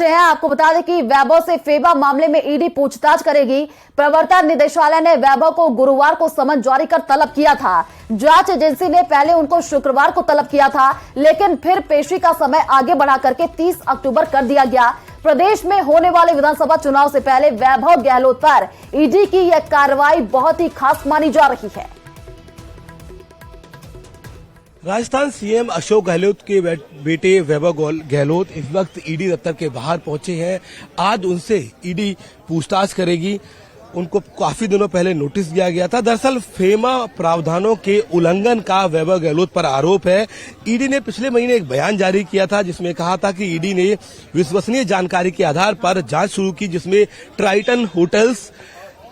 हैं। आपको बता दें कि वैभव से फेबा मामले में ईडी पूछताछ करेगी। प्रवर्तन निदेशालय ने वैभव को गुरुवार को समन जारी कर तलब किया था। जांच एजेंसी ने पहले उनको शुक्रवार को तलब किया था, लेकिन फिर पेशी का समय आगे बढ़ा करके 30 अक्टूबर कर दिया गया। प्रदेश में होने वाले विधानसभा चुनाव से पहले वैभव गहलोत पर ईडी की यह कार्रवाई बहुत ही खास मानी जा रही है। राजस्थान सीएम अशोक गहलोत के बेटे वैभव गहलोत इस वक्त ईडी दफ्तर के बाहर पहुंचे हैं। आज उनसे ईडी पूछताछ करेगी। उनको काफी दिनों पहले नोटिस दिया गया था। दरअसल फेमा प्रावधानों के उल्लंघन का वैभव गहलोत पर आरोप है। ईडी ने पिछले महीने एक बयान जारी किया था, जिसमें कहा था कि ईडी ने विश्वसनीय जानकारी के आधार पर जांच शुरू की, जिसमें Triton hotels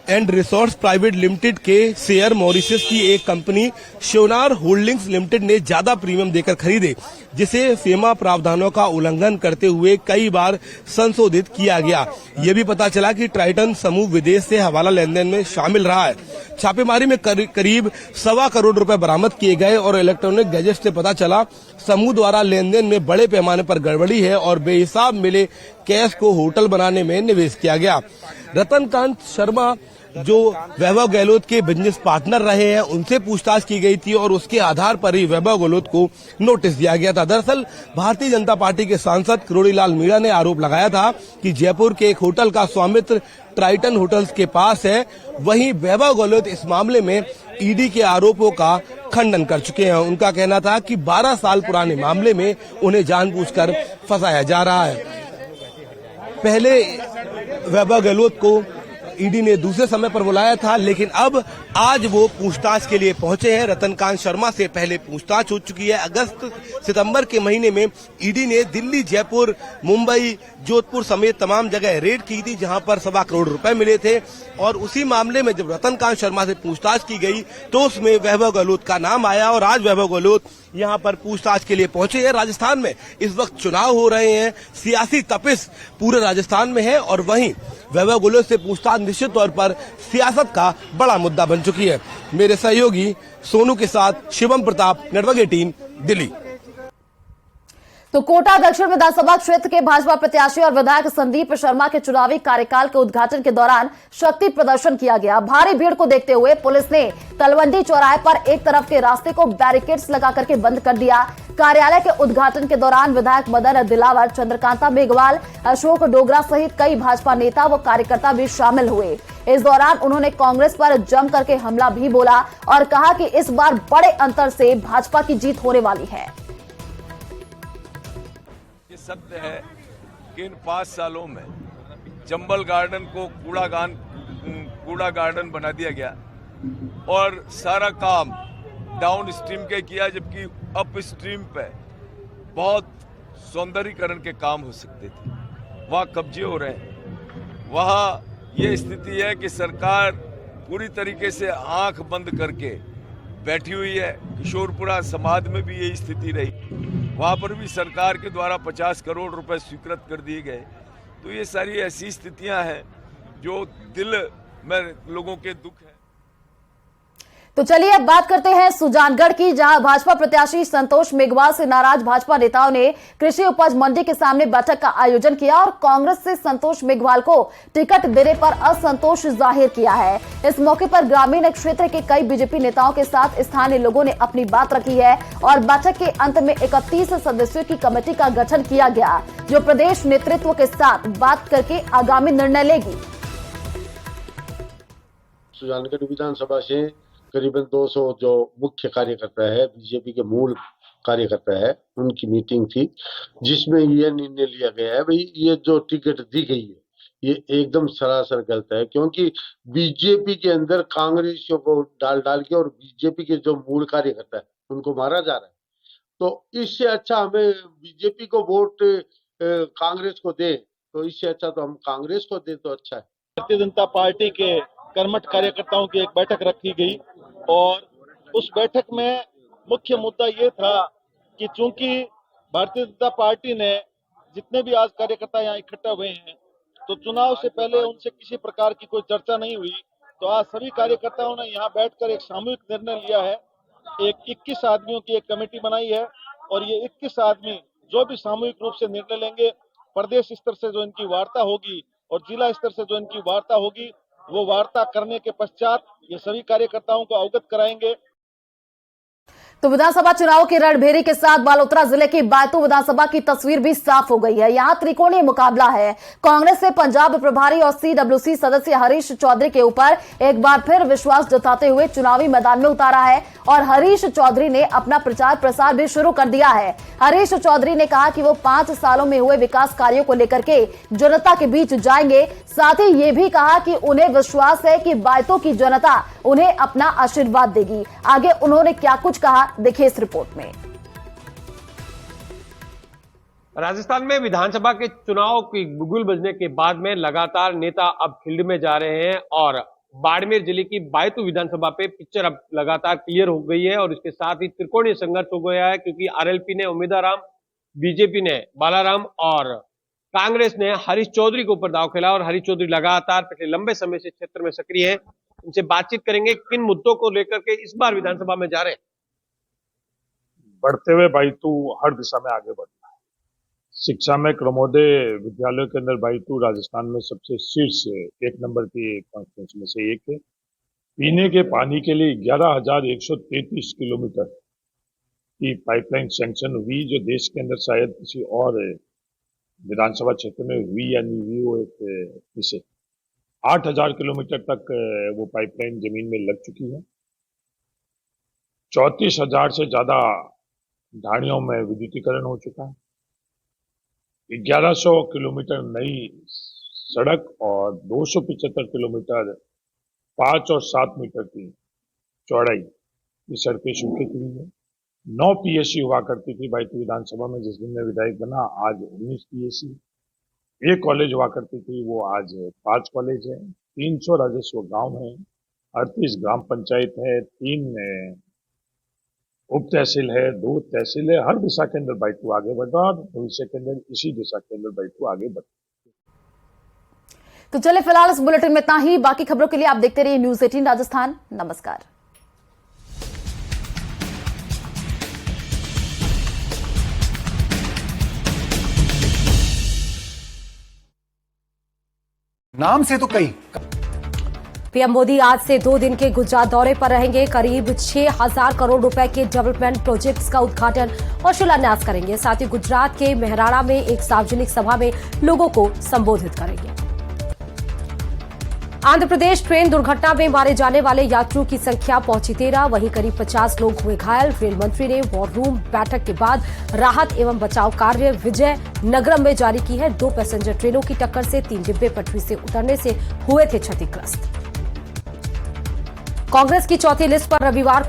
and resorts private limited के शेयर मॉरिशस की एक कंपनी शिवनार होल्डिंग्स लिमिटेड ने ज्यादा प्रीमियम देकर खरीदे, जिसे फेमा प्रावधानों का उल्लंघन करते हुए कई बार संशोधित किया गया। ये भी पता चला कि ट्राइटन समूह विदेश से हवाला लेन देन में शामिल रहा है। छापेमारी में करीब 1.25 करोड़ रुपए बरामद किए गए और इलेक्ट्रॉनिक गैजेट से पता चला समूह द्वारा लेन देन में बड़े पैमाने पर गड़बड़ी है और बेहिसाब मिले कैश को होटल बनाने में निवेश किया गया। रतनकांत शर्मा जो वैभव गहलोत के बिजनेस पार्टनर रहे हैं, उनसे पूछताछ की गई थी और उसके आधार पर ही वैभव गहलोत को नोटिस दिया गया था। दरअसल भारतीय जनता पार्टी के सांसद किरोड़ीलाल मीणा ने आरोप लगाया था कि जयपुर के एक होटल का स्वामित्व ट्राइटन होटल्स के पास है। वहीं वैभव गहलोत इस मामले में ईडी के आरोपों का खंडन कर चुके हैं। उनका कहना था कि 12 साल पुराने मामले में उन्हें जानबूझकर फंसाया जा रहा है। पहले वैभव गहलोत को ईडी ने दूसरे समय पर बुलाया था, लेकिन अब आज वो पूछताछ के लिए पहुंचे हैं। रतनकांत शर्मा से पहले पूछताछ हो चुकी है। अगस्त सितंबर के महीने में ईडी ने दिल्ली, जयपुर, मुंबई, जोधपुर समेत तमाम जगह रेड की थी, जहां पर 1.25 करोड़ रुपए मिले थे। और उसी मामले में जब रतनकांत शर्मा से पूछताछ की गई तो उसमें वैभव गहलोत का नाम आया और आज वैभव गहलोत यहाँ पर पूछताछ के लिए पहुंचे हैं। राजस्थान में इस वक्त चुनाव हो रहे हैं, सियासी तपिश पूरे राजस्थान में है और वहीं वैभव गहलोत से पूछताछ निश्चित तौर पर सियासत का बड़ा मुद्दा बन चुकी है। मेरे सहयोगी सोनू के साथ शिवम प्रताप, नेटवर्क 18, दिल्ली। तो कोटा दक्षिण विधानसभा क्षेत्र के भाजपा प्रत्याशी और विधायक संदीप शर्मा के चुनावी कार्यकाल के उद्घाटन के दौरान शक्ति प्रदर्शन किया गया। भारी भीड़ को देखते हुए पुलिस ने तलवंडी चौराहे पर एक तरफ के रास्ते को बैरिकेड्स लगा करके बंद कर दिया। कार्यालय के उद्घाटन के दौरान विधायक मदन दिलावर, चंद्रकांता मेघवाल, अशोक डोगरा सहित कई भाजपा नेता व कार्यकर्ता भी शामिल हुए। इस दौरान उन्होंने कांग्रेस पर जम करके हमला भी बोला और कहा कि इस बार बड़े अंतर से भाजपा की जीत होने वाली है। सत्य है कि इन 5 सालों में चंबल गार्डन को कूड़ा गार्डन बना दिया गया और सारा काम डाउन स्ट्रीम के किया, जबकि अप स्ट्रीम पे बहुत सौंदर्यीकरण के काम हो सकते थे। वहाँ कब्जे हो रहे हैं। वहाँ ये स्थिति है कि सरकार पूरी तरीके से आंख बंद करके बैठी हुई है। किशोरपुरा समाज में भी यही स्थिति रही, वहाँ पर भी सरकार के द्वारा 50 करोड़ रुपए स्वीकृत कर दिए गए। तो ये सारी ऐसी स्थितियां हैं जो दिल में लोगों के दुख है। तो चलिए अब बात करते हैं सुजानगढ़ की, जहां भाजपा प्रत्याशी संतोष मेघवाल से नाराज भाजपा नेताओं ने कृषि उपज मंडी के सामने बैठक का आयोजन किया और कांग्रेस से संतोष मेघवाल को टिकट देने पर असंतोष जाहिर किया है। इस मौके पर ग्रामीण क्षेत्र के कई बीजेपी नेताओं के साथ स्थानीय लोगों ने अपनी बात रखी है और बैठक के अंत में 31 सदस्यों की कमेटी का गठन किया गया, जो प्रदेश नेतृत्व के साथ बात करके आगामी निर्णय लेगी। सुजानगढ़ विधानसभा से करीबन 200 जो मुख्य कार्यकर्ता है, बीजेपी के मूल कार्यकर्ता है, उनकी मीटिंग थी, जिसमें यह निर्णय लिया गया है भाई ये जो टिकट दी गई है ये एकदम सरासर गलत है, क्योंकि बीजेपी के अंदर कांग्रेसियों को डाल के और बीजेपी के जो मूल कार्यकर्ता है उनको मारा जा रहा है। तो इससे अच्छा हमें बीजेपी को वोट कांग्रेस को दे, तो इससे अच्छा तो हम कांग्रेस को दे तो अच्छा है। भारतीय जनता पार्टी के कर्मठ कार्यकर्ताओं की एक बैठक रखी गई और उस बैठक में मुख्य मुद्दा ये था कि चूंकि भारतीय जनता पार्टी ने जितने भी आज कार्यकर्ता यहाँ इकट्ठा हुए हैं, तो चुनाव से पहले उनसे किसी प्रकार की कोई चर्चा नहीं हुई। तो आज सभी कार्यकर्ताओं ने यहाँ बैठकर एक सामूहिक निर्णय लिया है। एक 21 आदमियों की एक कमेटी बनाई है और ये 21 आदमी जो भी सामूहिक रूप से निर्णय लेंगे प्रदेश स्तर से जो इनकी वार्ता होगी और जिला स्तर से जो इनकी वार्ता होगी, वो वार्ता करने के पश्चात ये सभी कार्यकर्ताओं को अवगत कराएंगे। तो विधानसभा चुनाव की रणभेरी के साथ बालोतरा जिले की बैतूल विधानसभा की तस्वीर भी साफ हो गई है। यहां त्रिकोणीय मुकाबला है। कांग्रेस से पंजाब प्रभारी और सीडब्ल्यूसी सदस्य हरीश चौधरी के ऊपर एक बार फिर विश्वास जताते हुए चुनावी मैदान में उतारा है और हरीश चौधरी ने अपना प्रचार प्रसार भी शुरू कर दिया है। हरीश चौधरी ने कहा कि वो 5 सालों में हुए विकास कार्यों को लेकर के जनता के बीच जाएंगे। साथ ही ये भी कहा कि उन्हें विश्वास है कि बैतूल की जनता उन्हें अपना आशीर्वाद देगी। आगे उन्होंने क्या कुछ कहा, देखिए इस रिपोर्ट में। राजस्थान में विधानसभा के चुनाव की बुगुल बजने के बाद में लगातार नेता अब फील्ड में जा रहे हैं और बाड़मेर जिले की बैतूल विधानसभा पे पिक्चर अब लगातार क्लियर हो गई है और इसके साथ ही त्रिकोणीय संघर्ष हो गया है, क्योंकि आरएलपी ने उम्मीदवार, बीजेपी ने बालाराम और कांग्रेस ने हरीश चौधरी के ऊपर दांव खेला और हरीश चौधरी लगातार पिछले लंबे समय से क्षेत्र में सक्रिय है। उनसे बातचीत करेंगे किन मुद्दों को लेकर के इस बार विधानसभा में जा रहे हैं। बढ़ते हुए बैतूल हर दिशा में आगे बढ़ रहा है। शिक्षा में क्रमोदय विद्यालयों के अंदर बैतूल राजस्थान में सबसे शीर्ष 1 नंबर की कॉन्स्टिट्यूंसी में से एक है। पीने के पानी के लिए 11,133 किलोमीटर की पाइपलाइन सैंक्शन हुई, जो देश के अंदर शायद किसी और विधानसभा क्षेत्र में हुई या नहीं हुई, वो एक विषय। 8,000 किलोमीटर तक वो पाइपलाइन जमीन में लग चुकी है। 34,000 से ज्यादा ढाणियों में विद्युतीकरण हो चुका है। 1100 किलोमीटर नई सड़क और 275 किलोमीटर 5 और 7 मीटर की चौड़ाई की सड़कें स्वीकृत हुई है। 9 पीएससी हुआ करती थी बैतूल विधानसभा में जिस दिन मैं विधायक बना, आज 19 पीएससी। 1 कॉलेज हुआ करती थी, वो आज 5 कॉलेज है। 300 राजस्व गांव है, 38 ग्राम पंचायत है, 3 उप तहसील है, 2 तहसील है। हर दिशा के अंदर बैतूल आगे बढ़ रहा है और भविष्य के अंदर इसी दिशा के अंदर बैतूल आगे बढ़। तो चले फिलहाल इस बुलेटिन में इतना ही। बाकी खबरों के लिए आप देखते रहिए न्यूज़ 18 राजस्थान। नमस्कार। नाम से तो कई। पीएम मोदी आज से 2 दिन के गुजरात दौरे पर रहेंगे। करीब 6,000 करोड़ रुपए के डेवलपमेंट प्रोजेक्ट्स का उद्घाटन और शिलान्यास करेंगे। साथ ही गुजरात के मेहराड़ा में एक सार्वजनिक सभा में लोगों को संबोधित करेंगे। आंध्र प्रदेश ट्रेन दुर्घटना में मारे जाने वाले यात्रियों की संख्या पहुंची 13, वहीं करीब 50 लोग हुए घायल। रेल मंत्री ने वॉर रूम बैठक के बाद राहत एवं बचाव कार्य विजय नगरम में जारी की है। 2 पैसेंजर ट्रेनों की टक्कर से 3 डिब्बे पटरी से उतरने से हुए थे क्षतिग्रस्त। कांग्रेस की चौथी लिस्ट पर रविवार